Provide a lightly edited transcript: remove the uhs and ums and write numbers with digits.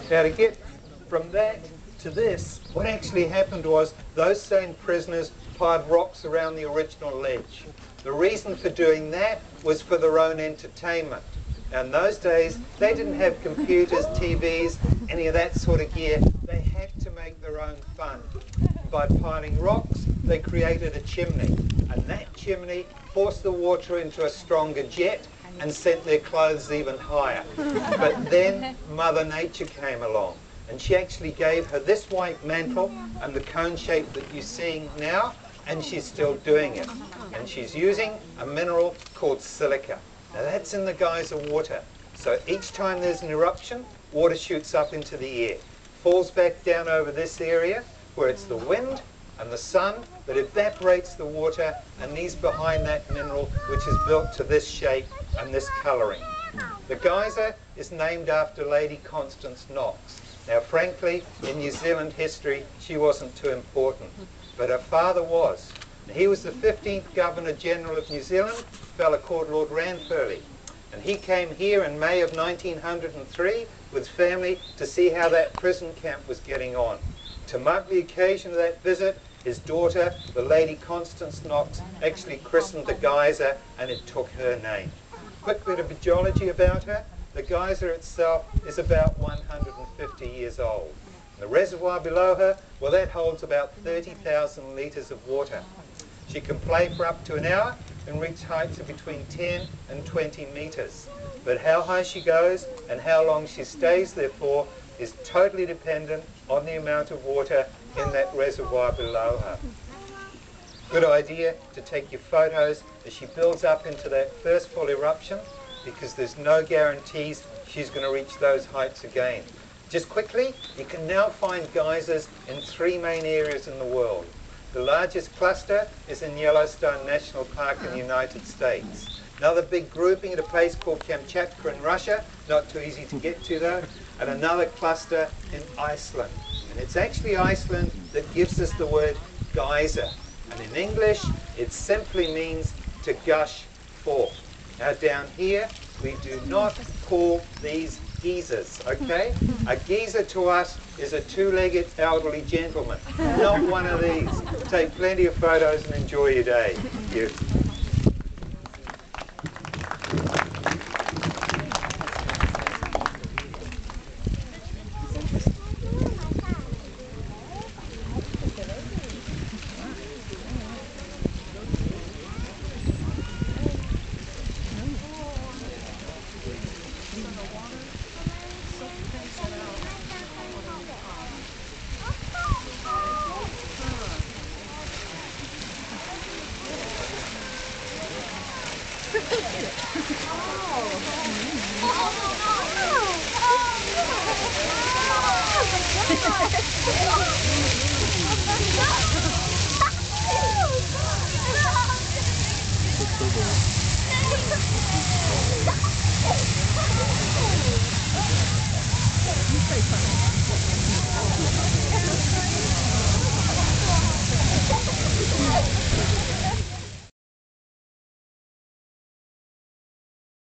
Now to get from that to this, what actually happened was those same prisoners piled rocks around the original ledge. The reason for doing that was for their own entertainment. Now in those days, they didn't have computers, TVs, any of that sort of gear. They had to make their own fun. By piling rocks, they created a chimney. And that chimney forced the water into a stronger jet and sent their clothes even higher. But then Mother Nature came along, and she actually gave her this white mantle and the cone shape that you're seeing now, and she's still doing it. And she's using a mineral called silica. Now that's in the geyser water. So each time there's an eruption, water shoots up into the air, falls back down over this area where it's the wind and the sun that evaporates the water and leaves behind that mineral, which is built to this shape and this colouring. The geyser is named after Lady Knox. Now frankly, in New Zealand history, she wasn't too important, but her father was. He was the 15th Governor General of New Zealand, a fellow called Lord Ranfurly. And he came here in May of 1903 with family to see how that prison camp was getting on. To mark the occasion of that visit, his daughter, the Lady Knox, actually christened the geyser, and it took her name. Quick bit of geology about her. The geyser itself is about 150 years old. And the reservoir below her, well, that holds about 30,000 litres of water. She can play for up to an hour and reach heights of between 10 and 20 metres. But how high she goes and how long she stays there for is totally dependent on the amount of water in that reservoir below her. Good idea to take your photos as she builds up into that first full eruption, because there's no guarantees she's going to reach those heights again. Just quickly, you can now find geysers in 3 main areas in the world. The largest cluster is in Yellowstone National Park in the United States. Another big grouping at a place called Kamchatka in Russia, not too easy to get to though, and another cluster in Iceland. And it's actually Iceland that gives us the word geyser. And in English, it simply means to gush forth. Now down here, we do not call these geysers, okay? A geyser to us is a 2-legged elderly gentleman, not one of these. Take plenty of photos and enjoy your day. Thank you.